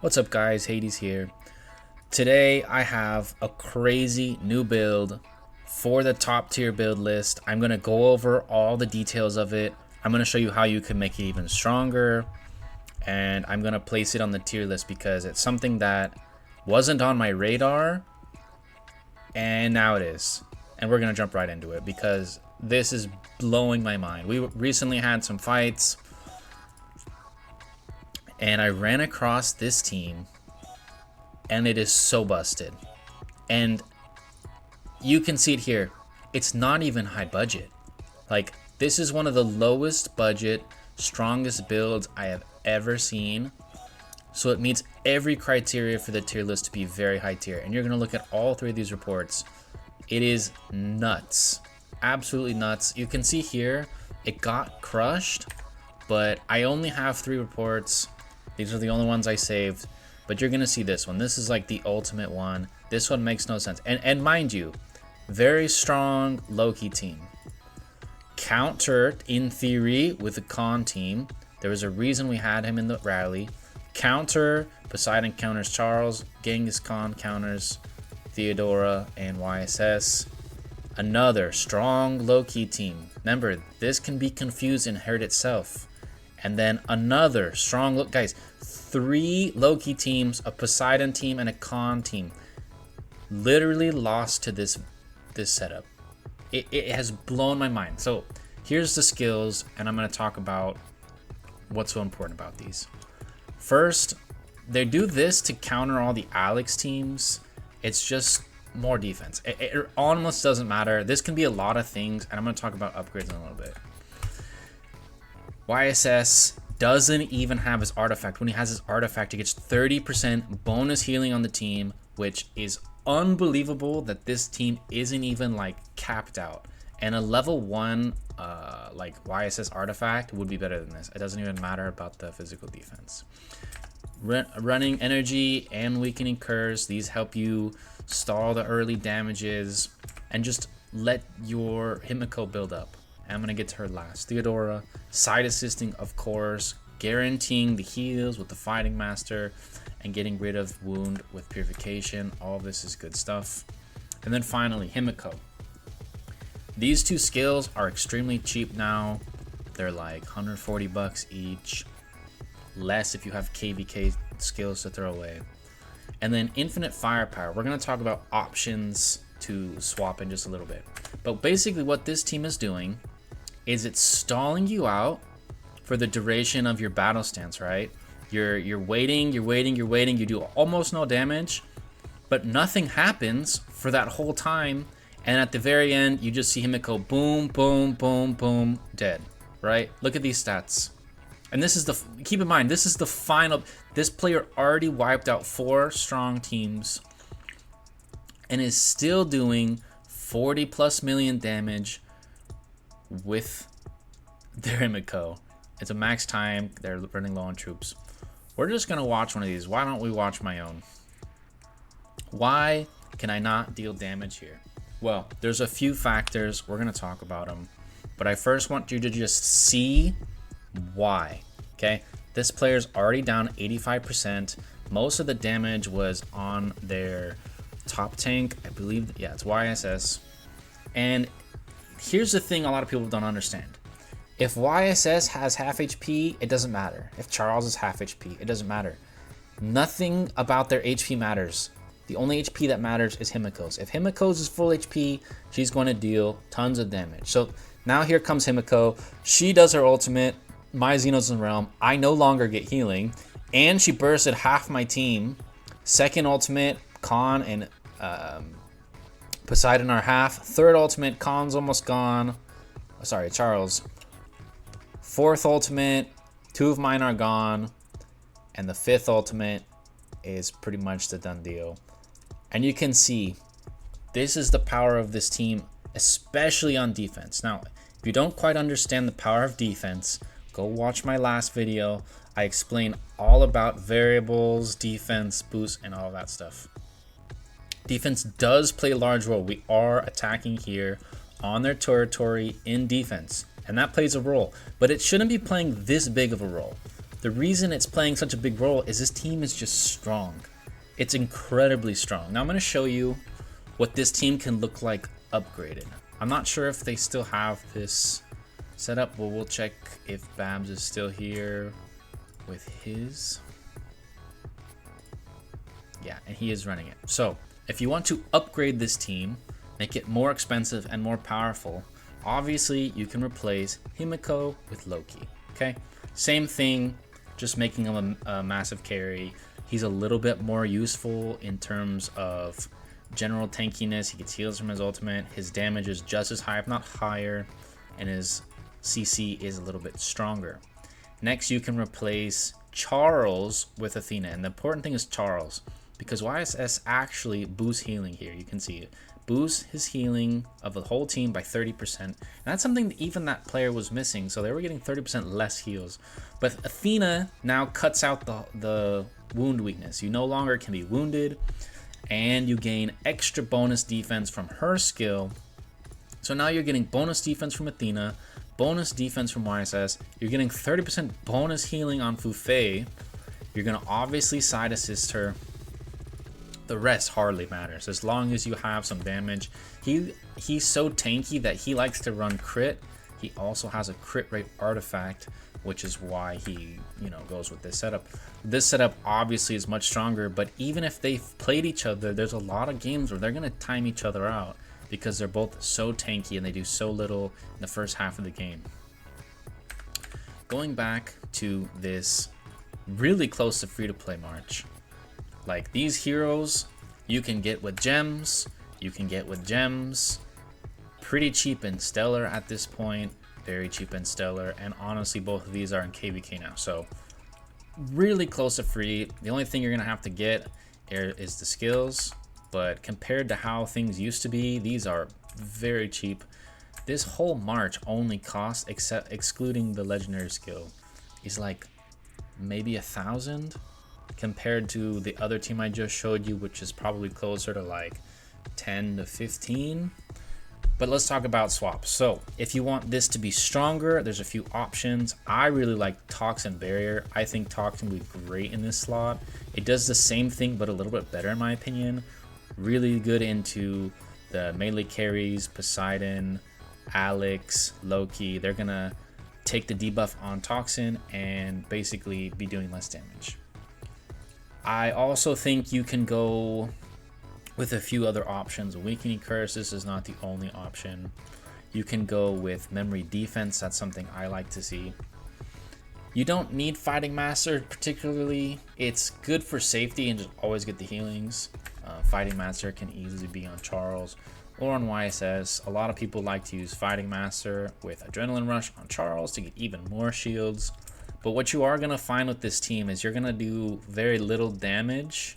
What's up guys, Hades here. Today I have a crazy new build for the top tier build list. I'm going to go over all the details of it. I'm going to show you how you can make it even stronger. And I'm going to place it on the tier list because it's something that wasn't on my radar. And now it is. And we're going to jump right into it because this is blowing my mind. We recently had some fights. And I ran across this team, and it is so busted. And you can see it here. It's not even high budget. Like, this is one of the lowest budget, strongest builds I have ever seen. So it meets every criteria for the tier list to be very high tier. And you're going to look at all three of these reports. It is nuts. Absolutely nuts. You can see here, it got crushed, but I only have 3 reports. These are the only ones I saved, but you're going to see this one. This is like the ultimate one. This one makes no sense. And mind you, very strong Loki team. Countered, in theory, with the Khan team. There was a reason we had him in the rally. Counter, Poseidon counters Charles. Genghis Khan counters Theodora and YSS. Another strong Loki team. Remember, this can be confused and hurt itself. And then another strong look, guys. 3 Loki teams, a Poseidon team, and a Khan team literally lost to this setup. It has blown my mind. So here's the skills, and I'm going to talk about what's so important about these. First, they do this to counter all the Alex teams. It's just more defense. It almost doesn't matter. This can be a lot of things, and I'm going to talk about upgrades in a little bit. YSS doesn't even have his artifact. When he has his artifact, he gets 30% bonus healing on the team, which is unbelievable that this team isn't even like capped out. And a level 1 like YSS artifact would be better than this. It doesn't even matter about the physical defense. Running energy and weakening curse. These help you stall the early damages and just let your Himiko build up. I'm going to get to her last. Theodora, side assisting, of course, guaranteeing the heals with the Fighting Master, and getting rid of wound with purification. All of this is good stuff. And then finally, Himiko. These 2 skills are extremely cheap now. They're like 140 bucks each. Less if you have KVK skills to throw away. And then infinite firepower. We're going to talk about options to swap in just a little bit. But basically what this team is doing is it's stalling you out for the duration of your battle stance, right? You're waiting, you do almost no damage, but nothing happens for that whole time, and at the very end, you just see Himiko boom, boom, boom, boom, dead, right? Look at these stats. And this is keep in mind, this is the final, this player already wiped out 4 strong teams and is still doing 40+ million damage with their Himiko. It's a max time. They're running low on troops. We're just going to watch one of these. Why don't we watch my own? Why can I not deal damage here? Well, there's a few factors. We're going to talk about them. But I first want you to just see why. Okay? This player's already down 85%. Most of the damage was on their top tank. I believe, yeah, it's YSS. And here's the thing a lot of people don't understand. If YSS has half HP, it doesn't matter. If Charles is half HP, it doesn't matter. Nothing about their HP matters. The only HP that matters is Himiko's. If Himiko's is full HP, she's going to deal tons of damage. So now here comes Himiko. She does her ultimate. My Xenos in Realm. I no longer get healing. And she bursted half my team. Second ultimate, Khan and Poseidon are half. Third ultimate, Khan's almost gone. Sorry, Charles. 4th ultimate, 2 of mine are gone. And the 5th ultimate is pretty much the done deal. And you can see, this is the power of this team, especially on defense. Now, if you don't quite understand the power of defense, go watch my last video. I explain all about variables, defense, boost, and all that stuff. Defense does play a large role. We are attacking here on their territory in defense. and that plays a role, but it shouldn't be playing this big of a role. The reason it's playing such a big role is this team is just strong. It's incredibly strong. Now I'm going to show you what this team can look like upgraded. I'm not sure if they still have this set up, but we'll check if Babs is still here with his. Yeah, and he is running it. So if you want to upgrade this team, make it more expensive and more powerful, obviously you can replace Himiko with Loki. Okay, same thing, just making him a massive carry. He's a little bit more useful in terms of general tankiness. He gets heals from his ultimate. His damage is just as high, if not higher, and his CC is a little bit stronger. Next, you can replace Charles with Athena, and the important thing is Charles, because YSS actually boosts healing here. You can see it boosts his healing of the whole team by 30%. And that's something that even that player was missing, so they were getting 30% less heals. But Athena now cuts out the wound weakness. You no longer can be wounded, and you gain extra bonus defense from her skill. So now you're getting bonus defense from Athena, bonus defense from YSS. You're getting 30% bonus healing on Fufei. You're going to obviously side assist her. The rest hardly matters as long as you have some damage. He's so tanky that he likes to run crit. He also has a crit rate artifact, which is why he, goes with this setup. This setup obviously is much stronger, but even if they've played each other, there's a lot of games where they're going to time each other out because they're both so tanky and they do so little in the first half of the game. Going back to this really close to free-to-play March, like these heroes you can get with gems, pretty cheap and stellar at this point, very cheap and stellar, and honestly both of these are in KVK now, so really close to free. The only thing you're gonna have to get is the skills, but compared to how things used to be, these are very cheap. This whole March only cost, excluding the legendary skill, is like maybe 1,000 compared to the other team I just showed you, which is probably closer to like 10 to 15. But let's talk about swaps. So if you want this to be stronger, there's a few options. I really like Toxin Barrier. I think Toxin would be great in this slot. It does the same thing, but a little bit better in my opinion. Really good into the melee carries, Poseidon, Alex, Loki. They're gonna take the debuff on Toxin and basically be doing less damage. I also think you can go with a few other options. Awakening Curse, this is not the only option. You can go with Memory Defense, that's something I like to see. You don't need Fighting Master particularly. It's good for safety and just always get the healings. Fighting Master can easily be on Charles or on YSS. A lot of people like to use Fighting Master with Adrenaline Rush on Charles to get even more shields. But what you are going to find with this team is you're going to do very little damage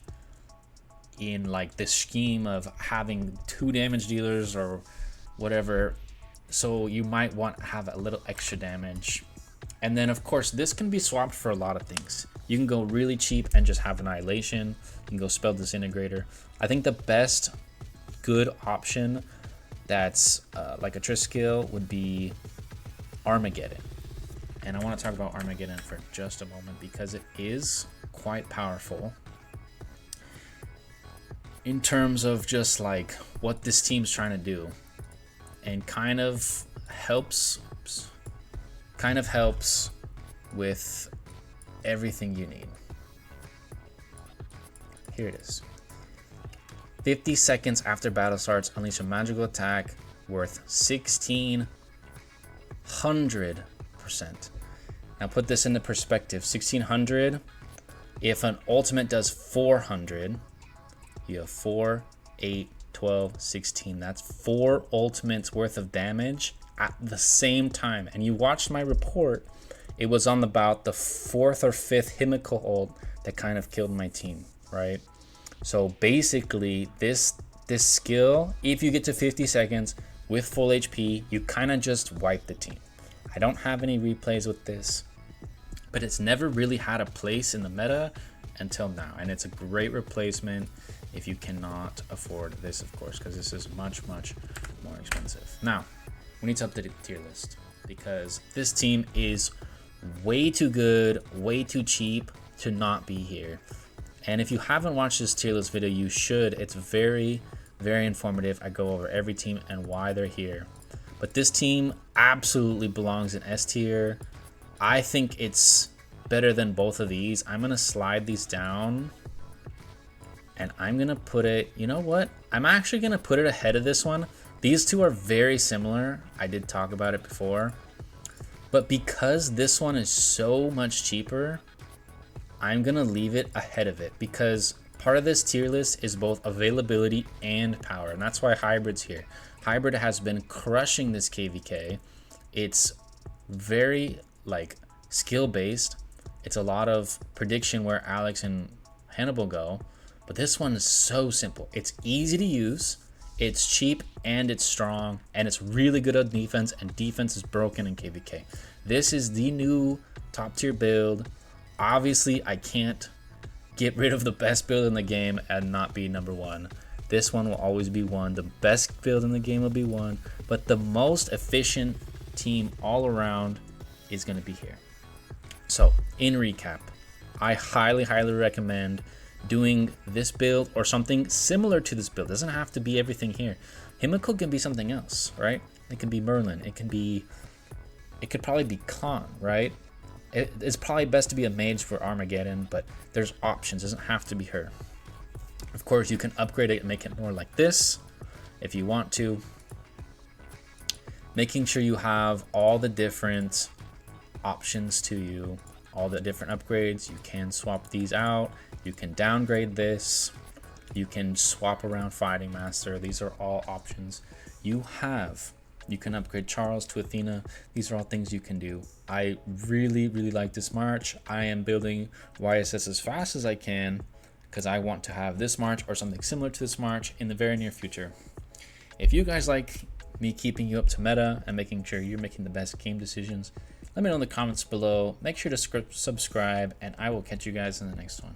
in like this scheme of having 2 damage dealers or whatever. So you might want to have a little extra damage. And then of course this can be swapped for a lot of things. You can go really cheap and just have Annihilation. You can go Spell Disintegrator. I think the best good option that's like a Triskill would be Armageddon. And I want to talk about Armageddon for just a moment because it is quite powerful in terms of just like what this team's trying to do, and kind of helps with everything you need. Here it is. 50 seconds after battle starts, unleash a magical attack worth 1,600%. Now put this into perspective. 1,600, if an ultimate does 400, you have 4, 8, 12, 16. That's 4 ultimates worth of damage at the same time. And you watched my report, it was on about the 4th or 5th Himiko ult that kind of killed my team, right? So basically this skill, if you get to 50 seconds with full HP, you kind of just wipe the team. I don't have any replays with this, but it's never really had a place in the meta until now, and it's a great replacement if you cannot afford this, of course, because this is much more expensive. Now we need to update the tier list because this team is way too good, way too cheap to not be here. And if you haven't watched this tier list video, you should. It's very, very informative. I go over every team and why they're here. But this team absolutely belongs in S tier. I think it's better than both of these. I'm going to slide these down. And I'm going to put it, you know what? I'm actually going to put it ahead of this one. These two are very similar. I did talk about it before. But because this one is so much cheaper, I'm going to leave it ahead of it. Because part of this tier list is both availability and power. And that's why Hybrid's here. Hybrid has been crushing this KVK. It's very like skill based. It's a lot of prediction where Alex and Hannibal go. But this one is so simple. It's easy to use, it's cheap, and it's strong, and it's really good at defense, and defense is broken in KVK. This is the new top tier build. Obviously, I can't get rid of the best build in the game and not be number one. This one will always be one. The best build in the game will be one, but the most efficient team all around is going to be here. So, in recap, I highly, highly recommend doing this build or something similar to this build. It doesn't have to be everything here. Himiko can be something else, right? It can be Merlin. It could probably be Khan, right? It's probably best to be a mage for Armageddon, but there's options. It doesn't have to be her. Of course, you can upgrade it and make it more like this if you want to. Making sure you have all the different options to you, all the different upgrades. You can swap these out. You can downgrade this. You can swap around Fighting Master. These are all options you have. You can upgrade Charles to Athena. These are all things you can do. I really, really like this March. I am building YSS as fast as I can because I want to have this March or something similar to this March in the very near future. If you guys like me keeping you up to meta and making sure you're making the best game decisions, let me know in the comments below. Make sure to subscribe, and I will catch you guys in the next one.